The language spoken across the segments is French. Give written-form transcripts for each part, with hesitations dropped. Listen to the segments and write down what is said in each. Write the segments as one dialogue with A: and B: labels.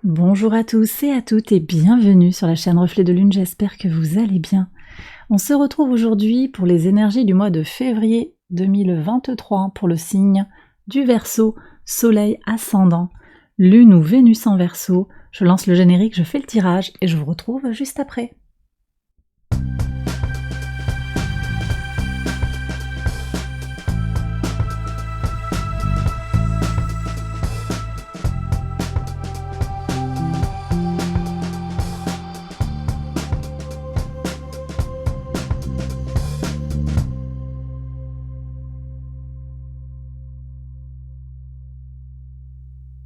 A: Bonjour à tous et à toutes et bienvenue sur la chaîne Reflet de Lune, j'espère que vous allez bien. On se retrouve aujourd'hui pour les énergies du mois de février 2023 pour le signe du Verseau, Soleil ascendant, Lune ou Vénus en Verseau. Je lance le générique, je fais le tirage et je vous retrouve juste après.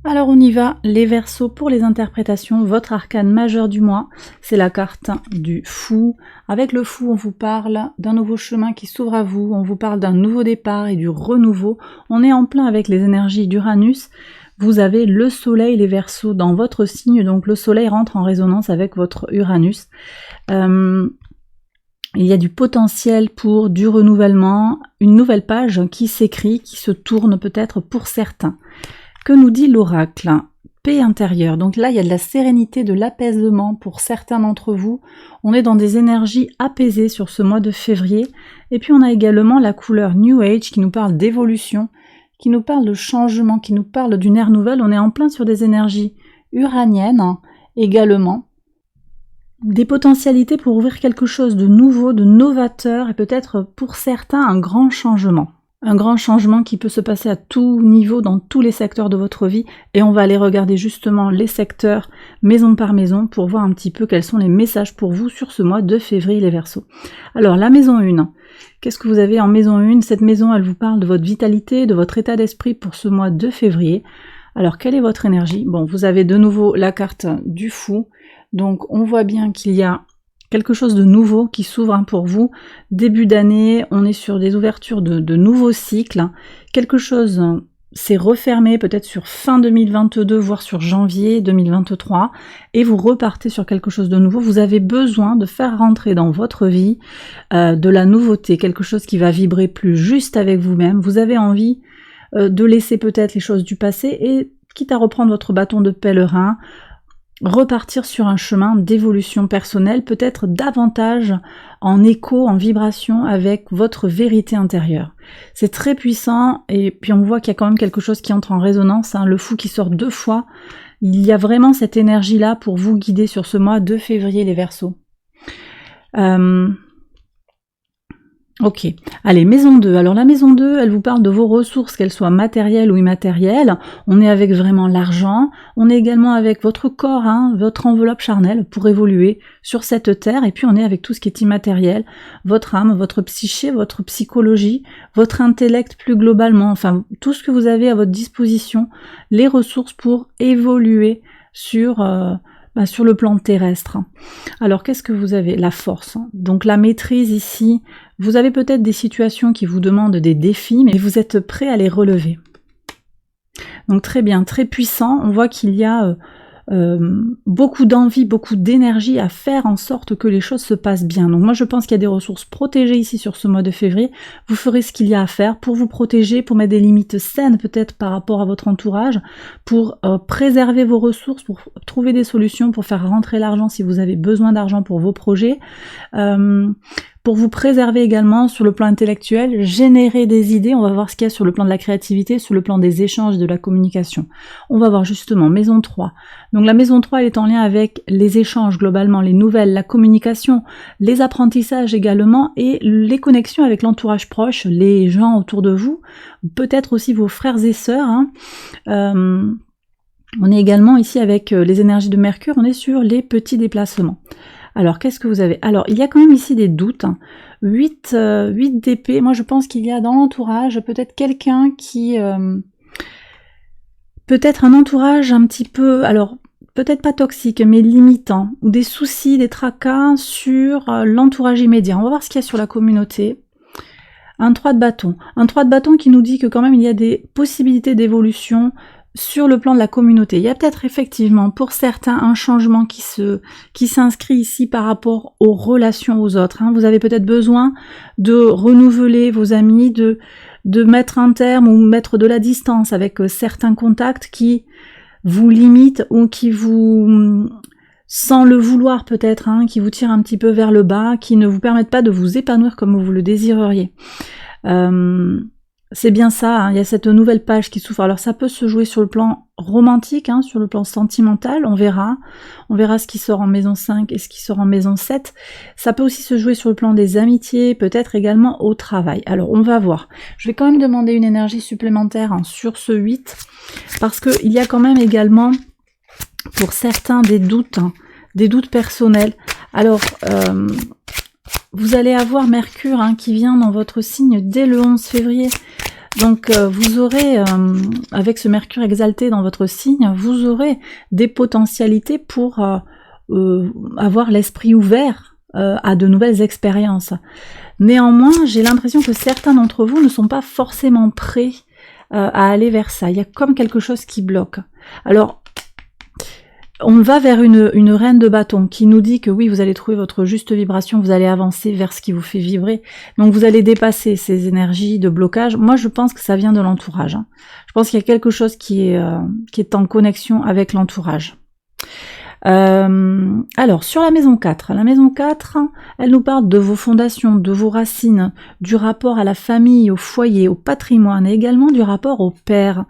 A: Alors on y va, les Verseaux pour les interprétations, votre arcane majeur du mois, c'est la carte du Fou. Avec le Fou, on vous parle d'un nouveau chemin qui s'ouvre à vous, on vous parle d'un nouveau départ et du renouveau. On est en plein avec les énergies d'Uranus. Vous avez le Soleil, les Verseaux, dans votre signe, donc le Soleil rentre en résonance avec votre Uranus. Il y a du potentiel pour du renouvellement, une nouvelle page qui s'écrit, qui se tourne peut-être pour certains. Que nous dit l'oracle? Paix intérieure. Donc là, il y a de la sérénité, de l'apaisement pour certains d'entre vous. On est dans des énergies apaisées sur ce mois de février. Et puis on a également la couleur New Age qui nous parle d'évolution, qui nous parle de changement, qui nous parle d'une ère nouvelle. On est en plein sur des énergies uraniennes également. Des potentialités pour ouvrir quelque chose de nouveau, de novateur et peut-être pour certains un grand changement. Un grand changement qui peut se passer à tout niveau, dans tous les secteurs de votre vie. Et on va aller regarder justement les secteurs maison par maison pour voir un petit peu quels sont les messages pour vous sur ce mois de février les Verseaux. Alors la maison 1, qu'est-ce que vous avez en maison 1? Cette maison, elle vous parle de votre vitalité, de votre état d'esprit pour ce mois de février. Alors quelle est votre énergie? Bon, vous avez de nouveau la carte du Fou. Donc on voit bien qu'il y a quelque chose de nouveau qui s'ouvre pour vous. Début d'année, on est sur des ouvertures de nouveaux cycles. Quelque chose s'est refermé peut-être sur fin 2022, voire sur janvier 2023, et vous repartez sur quelque chose de nouveau. Vous avez besoin de faire rentrer dans votre vie de la nouveauté, quelque chose qui va vibrer plus juste avec vous-même. Vous avez envie de laisser peut-être les choses du passé et, quitte à reprendre votre bâton de pèlerin, repartir sur un chemin d'évolution personnelle, peut-être davantage en écho, en vibration avec votre vérité intérieure. C'est très puissant et puis on voit qu'il y a quand même quelque chose qui entre en résonance, le Fou qui sort 2 fois. Il y a vraiment cette énergie-là pour vous guider sur ce mois de février les Verseaux. Ok, allez, maison 2. Alors la maison 2, elle vous parle de vos ressources, qu'elles soient matérielles ou immatérielles. On est avec vraiment l'argent. On est également avec votre corps, votre enveloppe charnelle pour évoluer sur cette terre. Et puis on est avec tout ce qui est immatériel, votre âme, votre psyché, votre psychologie, votre intellect plus globalement. Enfin, tout ce que vous avez à votre disposition, les ressources pour évoluer sur le plan terrestre. Alors qu'est-ce que vous avez? La force. Donc la maîtrise ici, vous avez peut-être des situations qui vous demandent des défis, mais vous êtes prêt à les relever. Donc très bien, très puissant. On voit qu'il y a beaucoup d'envie, beaucoup d'énergie à faire en sorte que les choses se passent bien. Donc moi je pense qu'il y a des ressources protégées ici sur ce mois de février. Vous ferez ce qu'il y a à faire pour vous protéger, pour mettre des limites saines peut-être par rapport à votre entourage, pour préserver vos ressources, pour trouver des solutions, pour faire rentrer l'argent si vous avez besoin d'argent pour vos projets. Pour vous préserver également sur le plan intellectuel, générer des idées, on va voir ce qu'il y a sur le plan de la créativité, sur le plan des échanges, de la communication. On va voir justement maison 3. Donc la maison 3, elle est en lien avec les échanges globalement, les nouvelles, la communication, les apprentissages également et les connexions avec l'entourage proche, les gens autour de vous, peut-être aussi vos frères et sœurs. On est également ici avec les énergies de Mercure, on est sur les petits déplacements. Alors, qu'est-ce que vous avez? Alors, il y a quand même ici des doutes. 8 d'épée. Moi, je pense qu'il y a dans l'entourage peut-être quelqu'un qui... peut-être un entourage un petit peu... Alors, peut-être pas toxique, mais limitant. Ou des soucis, des tracas sur l'entourage immédiat. On va voir ce qu'il y a sur la communauté. Un 3 de bâton. Un 3 de bâton qui nous dit que quand même il y a des possibilités d'évolution sur le plan de la communauté. Il y a peut-être effectivement pour certains un changement qui s'inscrit ici par rapport aux relations aux autres. Vous avez peut-être besoin de renouveler vos amis, de mettre un terme ou mettre de la distance avec certains contacts qui vous limite ou qui vous, sans le vouloir peut-être, hein, qui vous tire un petit peu vers le bas, qui ne vous permettent pas de vous épanouir comme vous le désireriez. C'est bien ça, hein, il y a cette nouvelle page qui s'ouvre. Alors ça peut se jouer sur le plan romantique, hein, sur le plan sentimental, on verra ce qui sort en maison 5 et ce qui sort en maison 7. Ça peut aussi se jouer sur le plan des amitiés, peut-être également au travail. Alors on va voir. Je vais quand même demander une énergie supplémentaire, hein, sur ce 8, parce qu'il y a quand même également, pour certains, des doutes, hein, des doutes personnels. Alors, vous allez avoir Mercure, hein, qui vient dans votre signe dès le 11 février. Donc vous aurez, avec ce Mercure exalté dans votre signe, vous aurez des potentialités pour avoir l'esprit ouvert à de nouvelles expériences. Néanmoins, j'ai l'impression que certains d'entre vous ne sont pas forcément prêts à aller vers ça. Il y a comme quelque chose qui bloque. Alors, on va vers une reine de bâton qui nous dit que oui, vous allez trouver votre juste vibration, vous allez avancer vers ce qui vous fait vibrer. Donc vous allez dépasser ces énergies de blocage. Moi, je pense que ça vient de l'entourage, hein. Je pense qu'il y a quelque chose qui est en connexion avec l'entourage. Alors, sur la maison 4, elle nous parle de vos fondations, de vos racines, du rapport à la famille, au foyer, au patrimoine, et également du rapport au père.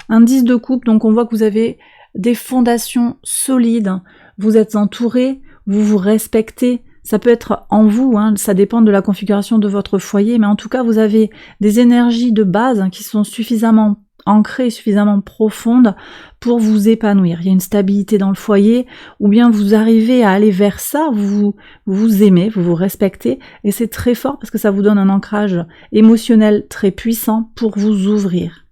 A: Un 10 de coupe, donc on voit que vous avez des fondations solides, vous êtes entouré, vous vous respectez, ça peut être en vous, hein, ça dépend de la configuration de votre foyer, mais en tout cas vous avez des énergies de base, hein, qui sont suffisamment ancrées, suffisamment profondes pour vous épanouir. Il y a une stabilité dans le foyer, ou bien vous arrivez à aller vers ça, vous vous aimez, vous vous respectez, et c'est très fort parce que ça vous donne un ancrage émotionnel très puissant pour vous ouvrir.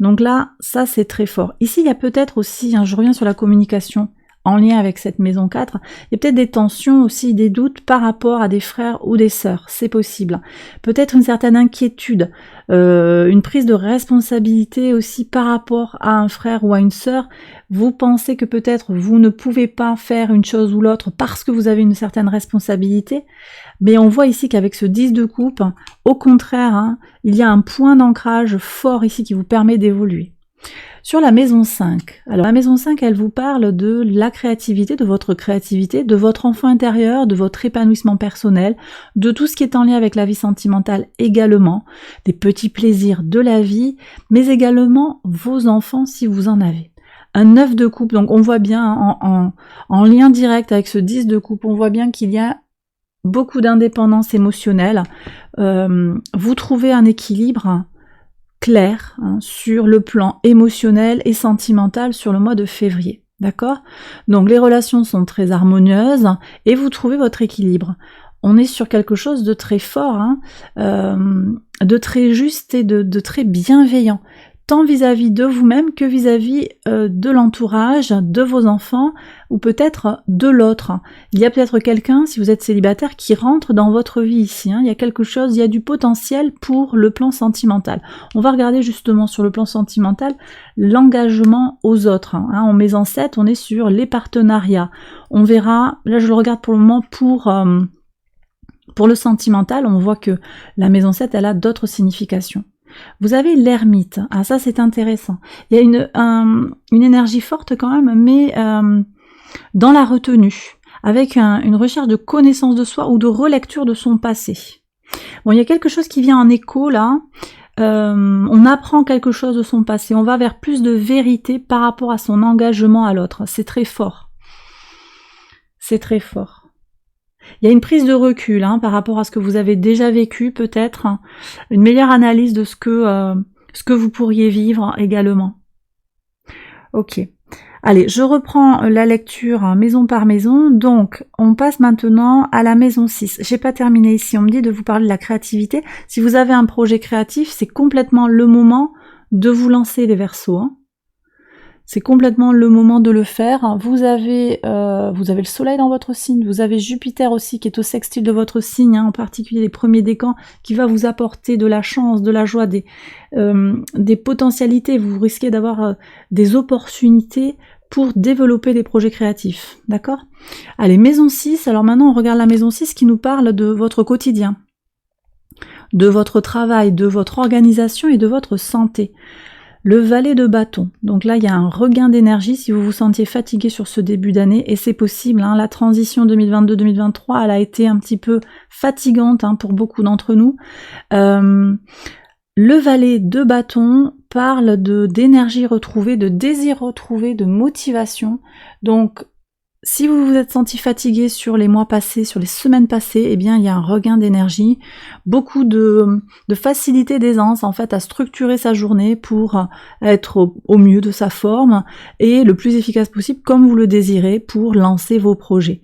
A: Donc là, ça c'est très fort. Ici, il y a peut-être aussi, hein, je reviens sur la communication en lien avec cette maison 4, il y a peut-être des tensions aussi, des doutes par rapport à des frères ou des sœurs, c'est possible. Peut-être une certaine inquiétude, une prise de responsabilité aussi par rapport à un frère ou à une sœur. Vous pensez que peut-être vous ne pouvez pas faire une chose ou l'autre parce que vous avez une certaine responsabilité, mais on voit ici qu'avec ce 10 de coupe, au contraire, hein, il y a un point d'ancrage fort ici qui vous permet d'évoluer. Sur la maison 5, alors la maison 5, elle vous parle de la créativité, de votre enfant intérieur, de votre épanouissement personnel, de tout ce qui est en lien avec la vie sentimentale également, des petits plaisirs de la vie, mais également vos enfants si vous en avez. Un 9 de coupe, donc on voit bien en lien direct avec ce 10 de coupe, on voit bien qu'il y a beaucoup d'indépendance émotionnelle. Vous trouvez un équilibre clair, hein, sur le plan émotionnel et sentimental sur le mois de février. D'accord? Donc les relations sont très harmonieuses et vous trouvez votre équilibre. On est sur quelque chose de très fort, hein, de très juste et de très bienveillant, tant vis-à-vis de vous-même que vis-à-vis de l'entourage, de vos enfants, ou peut-être de l'autre. Il y a peut-être quelqu'un, si vous êtes célibataire, qui rentre dans votre vie ici, hein. Il y a quelque chose, il y a du potentiel pour le plan sentimental. On va regarder justement sur le plan sentimental l'engagement aux autres, hein. En maison 7, on est sur les partenariats. On verra, là je le regarde pour le moment pour le sentimental, on voit que la maison 7, elle a d'autres significations. Vous avez l'ermite, ah ça c'est intéressant. Il y a une énergie forte quand même, mais dans la retenue, avec une recherche de connaissance de soi ou de relecture de son passé. Bon, il y a quelque chose qui vient en écho là, on apprend quelque chose de son passé, on va vers plus de vérité par rapport à son engagement à l'autre, c'est très fort. C'est très fort. Il y a une prise de recul, hein, par rapport à ce que vous avez déjà vécu, peut-être, hein, une meilleure analyse de ce que vous pourriez vivre également. Ok. Allez, je reprends la lecture, hein, maison par maison. Donc, on passe maintenant à la maison 6. J'ai pas terminé ici, on me dit de vous parler de la créativité. Si vous avez un projet créatif, c'est complètement le moment de vous lancer, les Verseaux, hein. C'est complètement le moment de le faire. Vous avez le soleil dans votre signe, vous avez Jupiter aussi qui est au sextile de votre signe, hein, en particulier les premiers décans, qui va vous apporter de la chance, de la joie, des potentialités. Vous risquez d'avoir des opportunités pour développer des projets créatifs. D'accord? Allez, maison 6, alors maintenant on regarde la maison 6 qui nous parle de votre quotidien, de votre travail, de votre organisation et de votre santé. Le valet de bâton, donc là il y a un regain d'énergie si vous vous sentiez fatigué sur ce début d'année, et c'est possible, hein, la transition 2022-2023 elle a été un petit peu fatigante, hein, pour beaucoup d'entre nous. Le valet de bâton parle d'énergie retrouvée, de désir retrouvé, de motivation, donc si vous vous êtes senti fatigué sur les mois passés, sur les semaines passées, eh bien il y a un regain d'énergie, beaucoup de facilité, d'aisance en fait à structurer sa journée pour être au mieux de sa forme et le plus efficace possible comme vous le désirez pour lancer vos projets.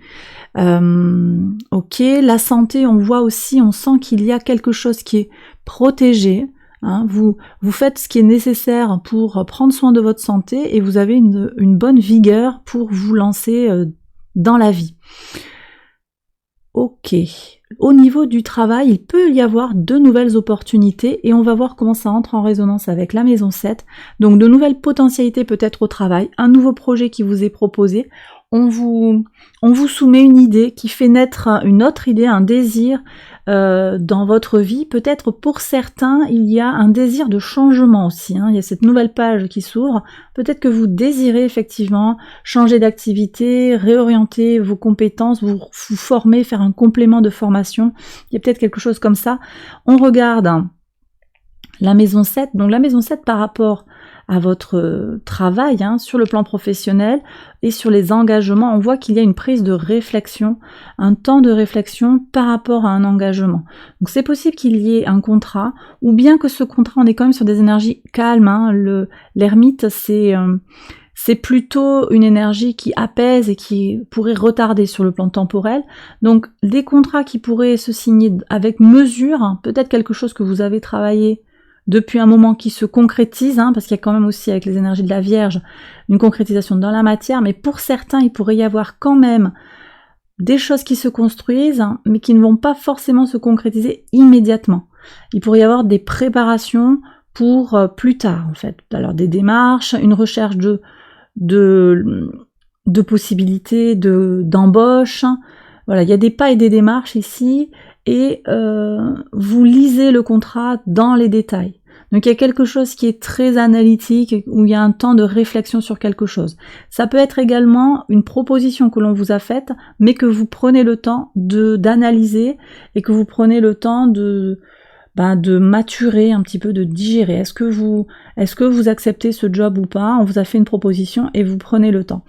A: Ok, la santé, on voit aussi, on sent qu'il y a quelque chose qui est protégé. Hein, vous faites ce qui est nécessaire pour prendre soin de votre santé et vous avez une bonne vigueur pour vous lancer dans la vie. Ok. Au niveau du travail, il peut y avoir de nouvelles opportunités et on va voir comment ça entre en résonance avec la maison 7. Donc de nouvelles potentialités peut-être au travail, un nouveau projet qui vous est proposé. On vous soumet une idée qui fait naître une autre idée, un désir dans votre vie. Peut-être pour certains, il y a un désir de changement aussi, hein. Il y a cette nouvelle page qui s'ouvre. Peut-être que vous désirez effectivement changer d'activité, réorienter vos compétences, vous former, faire un complément de formation. Il y a peut-être quelque chose comme ça. On regarde la maison 7. Donc la maison 7 par rapport à votre travail, hein, sur le plan professionnel et sur les engagements, on voit qu'il y a une prise de réflexion, un temps de réflexion par rapport à un engagement. Donc c'est possible qu'il y ait un contrat, ou bien que ce contrat, on est quand même sur des énergies calmes, hein. L'ermite, c'est plutôt une énergie qui apaise et qui pourrait retarder sur le plan temporel. Donc des contrats qui pourraient se signer avec mesure, hein, peut-être quelque chose que vous avez travaillé depuis un moment qui se concrétise, hein, parce qu'il y a quand même aussi avec les énergies de la Vierge une concrétisation dans la matière, mais pour certains il pourrait y avoir quand même des choses qui se construisent, hein, mais qui ne vont pas forcément se concrétiser immédiatement. Il pourrait y avoir des préparations pour plus tard en fait, alors des démarches, une recherche de possibilités d'embauche, voilà, il y a des pas et des démarches ici, et vous lisez le contrat dans les détails. Donc il y a quelque chose qui est très analytique, où il y a un temps de réflexion sur quelque chose. Ça peut être également une proposition que l'on vous a faite, mais que vous prenez le temps d'analyser, et que vous prenez le temps de maturer un petit peu, de digérer. Est-ce que vous acceptez ce job ou pas? On vous a fait une proposition et vous prenez le temps.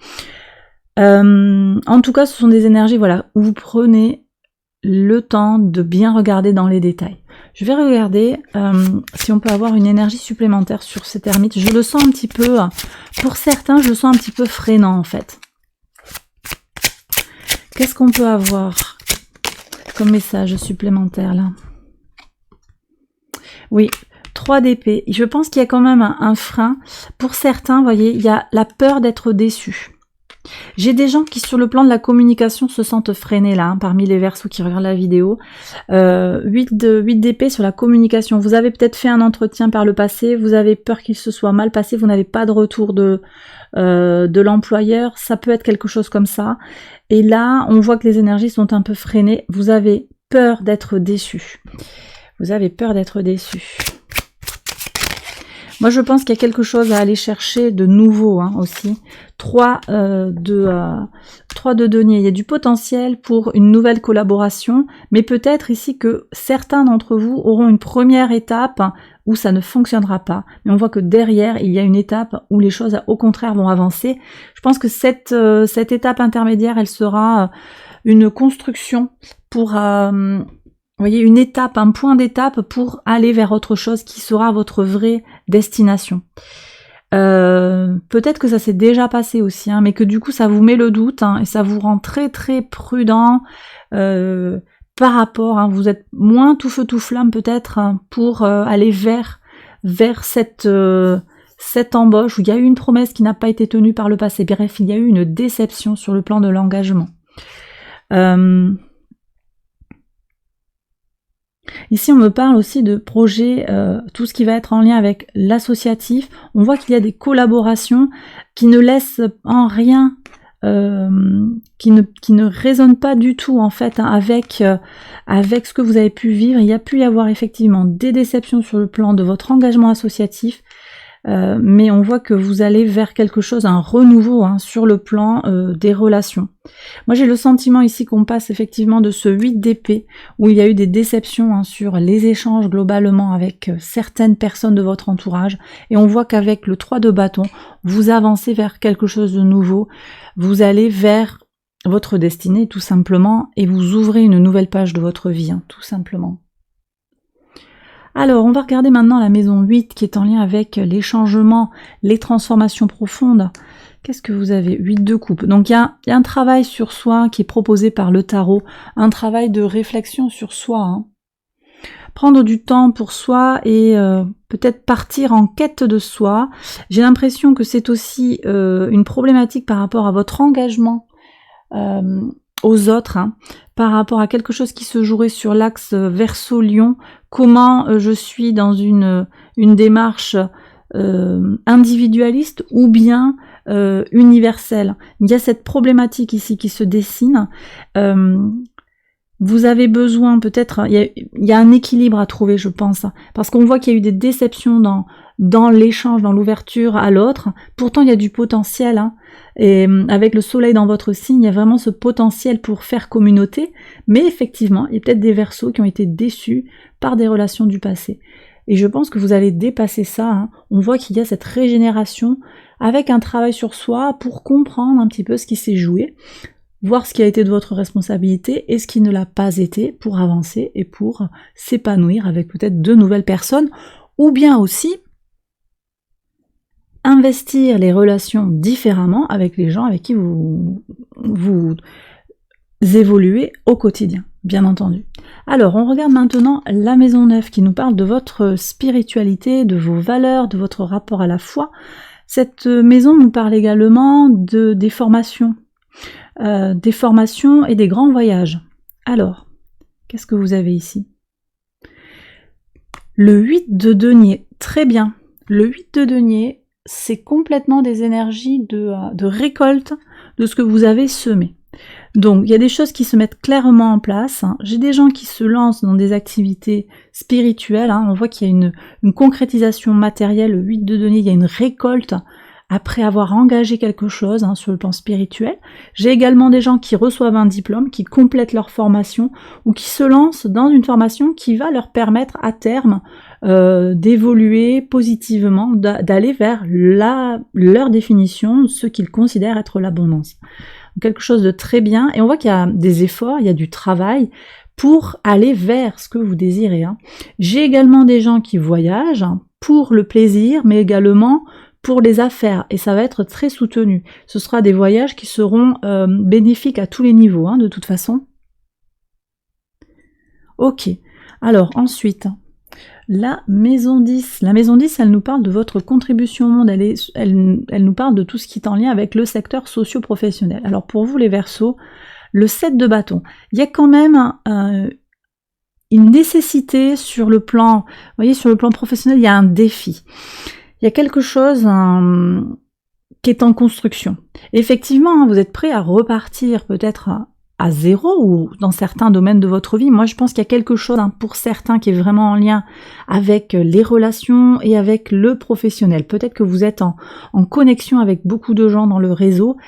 A: En tout cas, ce sont des énergies, voilà, où vous prenez le temps de bien regarder dans les détails. Je vais regarder si on peut avoir une énergie supplémentaire sur cet ermite. Je le sens un petit peu, pour certains, je le sens un petit peu freinant en fait. Qu'est-ce qu'on peut avoir comme message supplémentaire là? Oui, 3 d'épée. Je pense qu'il y a quand même un frein. Pour certains, vous voyez, il y a la peur d'être déçu. J'ai des gens qui sur le plan de la communication se sentent freinés là, hein, parmi les Verseaux qui regardent la vidéo. 8 d'épée sur la communication. Vous avez peut-être fait un entretien par le passé, vous avez peur qu'il se soit mal passé, vous n'avez pas de retour de l'employeur, ça peut être quelque chose comme ça. Et là, on voit que les énergies sont un peu freinées, vous avez peur d'être déçu. Vous avez peur d'être déçu. Moi, je pense qu'il y a quelque chose à aller chercher de nouveau, hein, aussi. 3 de denier. Il y a du potentiel pour une nouvelle collaboration, mais peut-être ici que certains d'entre vous auront une première étape où ça ne fonctionnera pas. Mais on voit que derrière, il y a une étape où les choses, au contraire, vont avancer. Je pense que cette étape intermédiaire, elle sera une construction pour... vous voyez, une étape, un point d'étape pour aller vers autre chose qui sera votre vraie destination. Peut-être que ça s'est déjà passé aussi, hein, mais que du coup ça vous met le doute, hein, et ça vous rend très très prudent par rapport, hein, vous êtes moins tout feu tout flamme peut-être, hein, pour aller vers cette embauche où il y a eu une promesse qui n'a pas été tenue par le passé. Bref, il y a eu une déception sur le plan de l'engagement. Ici, on me parle aussi de projets, tout ce qui va être en lien avec l'associatif. On voit qu'il y a des collaborations qui ne laissent en rien, qui ne résonnent pas du tout en fait, hein, avec ce que vous avez pu vivre. Il y a pu y avoir effectivement des déceptions sur le plan de votre engagement associatif. mais on voit que vous allez vers quelque chose, un renouveau hein, sur le plan des relations. Moi j'ai le sentiment ici qu'on passe effectivement de ce 8 d'épée, où il y a eu des déceptions hein, sur les échanges globalement avec certaines personnes de votre entourage, et on voit qu'avec le 3 de bâton, vous avancez vers quelque chose de nouveau, vous allez vers votre destinée tout simplement, et vous ouvrez une nouvelle page de votre vie, hein, tout simplement. Alors, on va regarder maintenant la maison 8 qui est en lien avec les changements, les transformations profondes. Qu'est-ce que vous avez? 8 de coupe. Donc, il y a un travail sur soi qui est proposé par le tarot, un travail de réflexion sur soi. Hein. Prendre du temps pour soi et peut-être partir en quête de soi. J'ai l'impression que c'est aussi une problématique par rapport à votre engagement aux autres, hein, par rapport à quelque chose qui se jouerait sur l'axe Verseau-Lion, comment je suis dans une démarche individualiste ou bien universelle. Il y a cette problématique ici qui se dessine. Vous avez besoin peut-être, il y a un équilibre à trouver je pense, parce qu'on voit qu'il y a eu des déceptions dans l'échange, dans l'ouverture à l'autre, pourtant il y a du potentiel, hein. Et avec le soleil dans votre signe, il y a vraiment ce potentiel pour faire communauté, mais effectivement, il y a peut-être des Verseaux qui ont été déçus par des relations du passé. Et je pense que vous allez dépasser ça, hein. On voit qu'il y a cette régénération avec un travail sur soi pour comprendre un petit peu ce qui s'est joué, voir ce qui a été de votre responsabilité et ce qui ne l'a pas été pour avancer et pour s'épanouir avec peut-être de nouvelles personnes, ou bien aussi investir les relations différemment avec les gens avec qui vous évoluez au quotidien, bien entendu. Alors, on regarde maintenant la maison 9 qui nous parle de votre spiritualité, de vos valeurs, de votre rapport à la foi. Cette maison nous parle également des formations et des grands voyages. Alors, qu'est-ce que vous avez ici? Le 8 de denier, très bien. Le 8 de denier, c'est complètement des énergies de récolte de ce que vous avez semé. Donc, il y a des choses qui se mettent clairement en place. Hein. J'ai des gens qui se lancent dans des activités spirituelles. Hein. On voit qu'il y a une concrétisation matérielle. Le 8 de denier, il y a une récolte après avoir engagé quelque chose hein, sur le plan spirituel. J'ai également des gens qui reçoivent un diplôme, qui complètent leur formation ou qui se lancent dans une formation qui va leur permettre à terme d'évoluer positivement, d'aller vers leur définition, ce qu'ils considèrent être l'abondance. Quelque chose de très bien, et on voit qu'il y a des efforts, il y a du travail pour aller vers ce que vous désirez. Hein. J'ai également des gens qui voyagent hein, pour le plaisir, mais également pour les affaires, et ça va être très soutenu. Ce sera des voyages qui seront bénéfiques à tous les niveaux, hein, de toute façon. Ok, alors ensuite, la maison 10. La maison 10, elle nous parle de votre contribution au monde, elle nous parle de tout ce qui est en lien avec le secteur socio-professionnel. Alors pour vous les Verseaux, le 7 de bâton, il y a quand même une nécessité sur le plan, vous voyez, sur le plan professionnel, il y a un défi. Il y a quelque chose qui est en construction. Et effectivement, vous êtes prêt à repartir peut-être à zéro ou dans certains domaines de votre vie. Moi, je pense qu'il y a quelque chose pour certains qui est vraiment en lien avec les relations et avec le professionnel. Peut-être que vous êtes en connexion avec beaucoup de gens dans le réseau.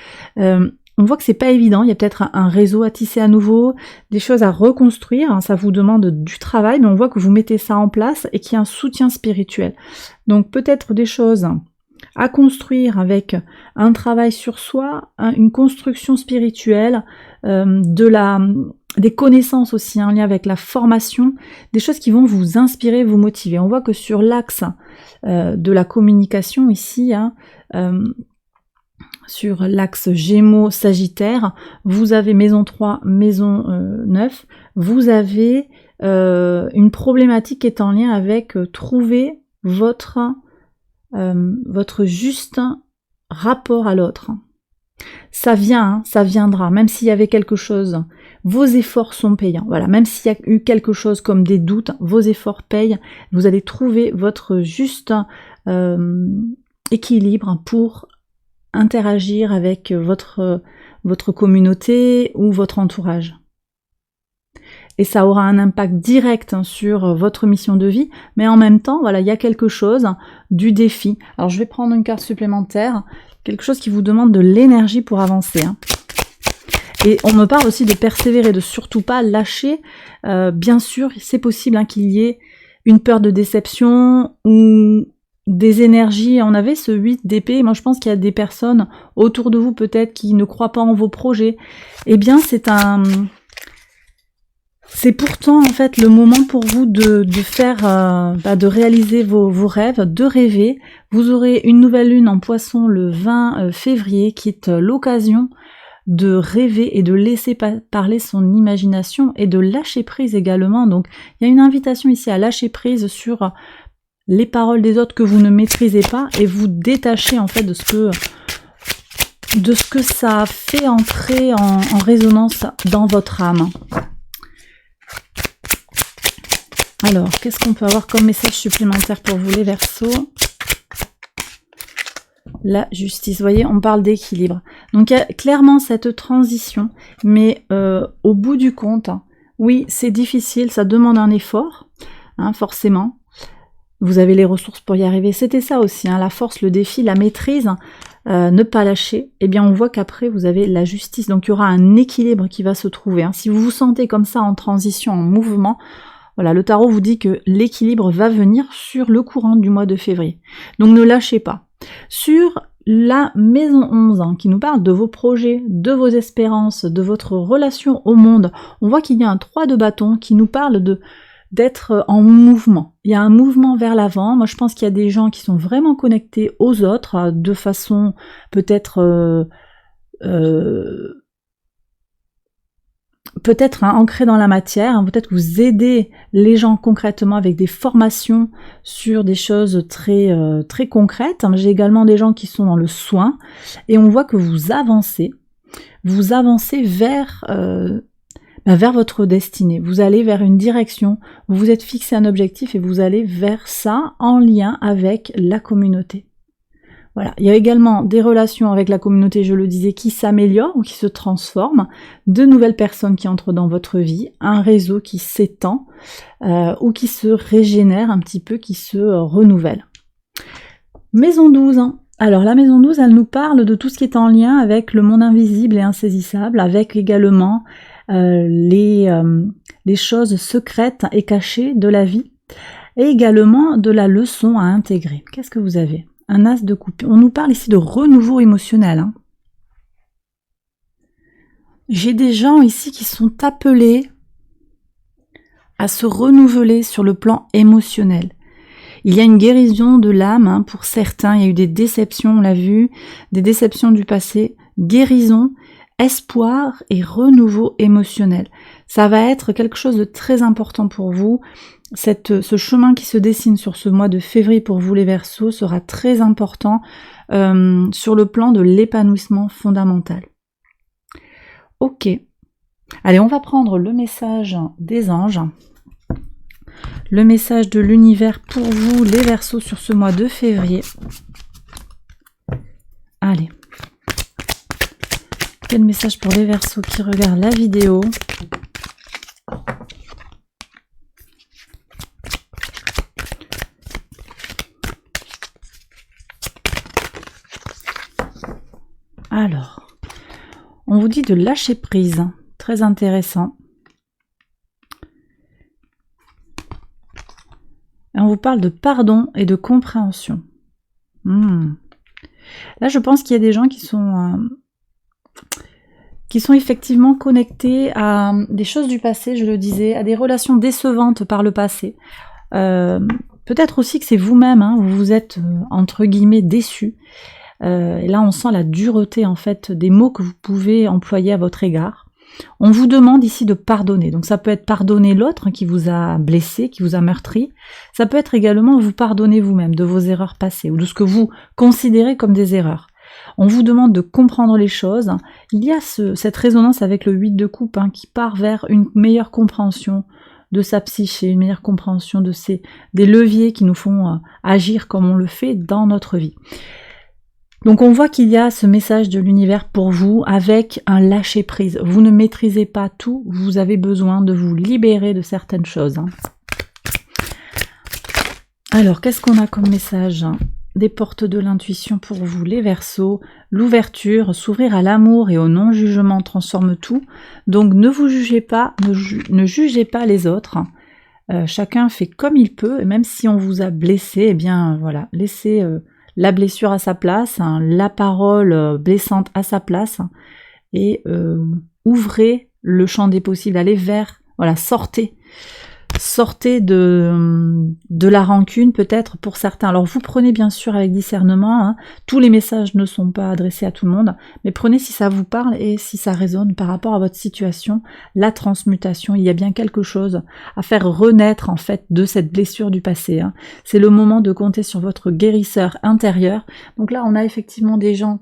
A: On voit que c'est pas évident, il y a peut-être un réseau à tisser à nouveau, des choses à reconstruire, hein, ça vous demande du travail, mais on voit que vous mettez ça en place et qu'il y a un soutien spirituel. Donc peut-être des choses à construire avec un travail sur soi, une construction spirituelle, des connaissances aussi en lien avec la formation, des choses qui vont vous inspirer, vous motiver. On voit que sur l'axe de la communication ici, hein, sur l'axe Gémeaux-Sagittaire, vous avez maison 3, maison 9, vous avez une problématique qui est en lien avec trouver votre juste rapport à l'autre. Ça vient, hein, ça viendra, même s'il y avait quelque chose, vos efforts sont payants. Voilà, même s'il y a eu quelque chose comme des doutes, vos efforts payent, vous allez trouver votre juste équilibre pour interagir avec votre communauté ou votre entourage. et ça aura un impact direct sur votre mission de vie, mais en même temps, voilà, il y a quelque chose du défi. Alors je vais prendre une carte supplémentaire, quelque chose qui vous demande de l'énergie pour avancer. Et on me parle aussi de persévérer, de surtout pas lâcher. Bien sûr, c'est possible qu'il y ait une peur de déception ou des énergies. On avait ce 8 d'épée. Moi, je pense qu'il y a des personnes autour de vous peut-être qui ne croient pas en vos projets. Eh bien, c'est pourtant en fait le moment pour vous de faire, de réaliser vos rêves, de rêver. Vous aurez une nouvelle lune en Poisson le 20 février qui est l'occasion de rêver et de laisser parler son imagination et de lâcher prise également. Donc il y a une invitation ici à lâcher prise sur les paroles des autres que vous ne maîtrisez pas et vous détacher en fait de ce que ça fait entrer en résonance dans votre âme. Alors, qu'est-ce qu'on peut avoir comme message supplémentaire pour vous les Verseaux? La justice, vous voyez, on parle d'équilibre. Donc il y a clairement cette transition, mais au bout du compte, oui, c'est difficile, ça demande un effort, forcément. Vous avez les ressources pour y arriver. C'était ça aussi, la force, le défi, la maîtrise, ne pas lâcher. Eh bien, on voit qu'après, vous avez la justice. Donc il y aura un équilibre qui va se trouver. Si vous vous sentez comme ça en transition, en mouvement, voilà, le tarot vous dit que l'équilibre va venir sur le courant du mois de février. Donc ne lâchez pas. Sur la maison 11, qui nous parle de vos projets, de vos espérances, de votre relation au monde, on voit qu'il y a un 3 de bâton qui nous parle d'être en mouvement. Il y a un mouvement vers l'avant. Moi, je pense qu'il y a des gens qui sont vraiment connectés aux autres de façon peut-être ancré dans la matière, peut-être que vous aidez les gens concrètement avec des formations sur des choses très concrètes. J'ai également des gens qui sont dans le soin et on voit que vous avancez vers votre destinée. Vous allez vers une direction, vous vous êtes fixé un objectif et vous allez vers ça en lien avec la communauté. Voilà, il y a également des relations avec la communauté, je le disais, qui s'améliorent ou qui se transforment, de nouvelles personnes qui entrent dans votre vie, un réseau qui s'étend ou qui se régénère un petit peu, qui se renouvelle. Maison 12. Alors la maison 12, elle nous parle de tout ce qui est en lien avec le monde invisible et insaisissable, avec également les choses secrètes et cachées de la vie, et également de la leçon à intégrer. Qu'est-ce que vous avez ? Un as de coupe. On nous parle ici de renouveau émotionnel. J'ai des gens ici qui sont appelés à se renouveler sur le plan émotionnel. Il y a une guérison de l'âme pour certains. Il y a eu des déceptions, on l'a vu, des déceptions du passé. Guérison, espoir et renouveau émotionnel. Ça va être quelque chose de très important pour vous. Ce chemin qui se dessine sur ce mois de février pour vous les Verseaux sera très important sur le plan de l'épanouissement fondamental. Ok, allez, on va prendre le message des anges, le message de l'univers pour vous les Verseaux sur ce mois de février. Allez, quel message pour les Verseaux qui regardent la vidéo? Alors, on vous dit de lâcher prise, très intéressant. Et on vous parle de pardon et de compréhension. Là, je pense qu'il y a des gens qui sont effectivement connectés à des choses du passé, je le disais, à des relations décevantes par le passé. Peut-être aussi que c'est vous-même, vous êtes entre guillemets déçu. Et là, on sent la dureté en fait des mots que vous pouvez employer à votre égard. On vous demande ici de pardonner. Donc ça peut être pardonner l'autre qui vous a blessé, qui vous a meurtri. Ça peut être également vous pardonner vous-même de vos erreurs passées ou de ce que vous considérez comme des erreurs. On vous demande de comprendre les choses. Il y a cette résonance avec le 8 de coupe qui part vers une meilleure compréhension de sa psyché, une meilleure compréhension de des leviers qui nous font agir comme on le fait dans notre vie. Donc on voit qu'il y a ce message de l'univers pour vous avec un lâcher prise. Vous ne maîtrisez pas tout, vous avez besoin de vous libérer de certaines choses. Alors qu'est-ce qu'on a comme message des portes de l'intuition pour vous les Verseaux? L'ouverture, s'ouvrir à l'amour et au non-jugement transforme tout. Donc ne vous jugez pas, ne jugez pas les autres. Chacun fait comme il peut, et même si on vous a blessé, eh bien voilà, laissez la blessure à sa place, hein, la parole blessante à sa place, et ouvrez le champ des possibles, allez vers, voilà, sortez de la rancune peut-être pour certains. Alors vous prenez bien sûr avec discernement, hein, tous les messages ne sont pas adressés à tout le monde, mais prenez si ça vous parle et si ça résonne par rapport à votre situation, la transmutation, il y a bien quelque chose à faire renaître en fait de cette blessure du passé. Hein. C'est le moment de compter sur votre guérisseur intérieur. Donc là on a effectivement des gens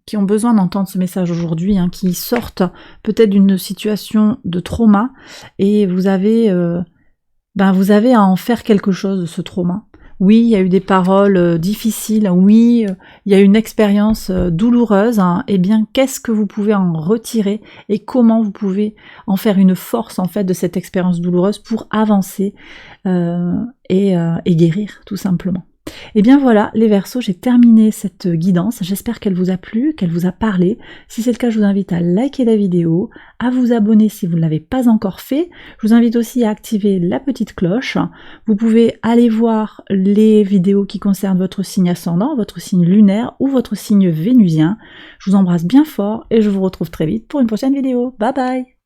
A: qui ont besoin d'entendre ce message aujourd'hui, hein, qui sortent peut-être d'une situation de trauma, et vous avez à en faire quelque chose de ce trauma. Oui, il y a eu des paroles difficiles, oui, il y a eu une expérience douloureuse, hein, et bien qu'est-ce que vous pouvez en retirer et comment vous pouvez en faire une force en fait de cette expérience douloureuse pour avancer et guérir tout simplement. Et bien voilà, les Verseaux, j'ai terminé cette guidance. J'espère qu'elle vous a plu, qu'elle vous a parlé. Si c'est le cas, je vous invite à liker la vidéo, à vous abonner si vous ne l'avez pas encore fait. Je vous invite aussi à activer la petite cloche. Vous pouvez aller voir les vidéos qui concernent votre signe ascendant, votre signe lunaire ou votre signe vénusien. Je vous embrasse bien fort et je vous retrouve très vite pour une prochaine vidéo. Bye bye!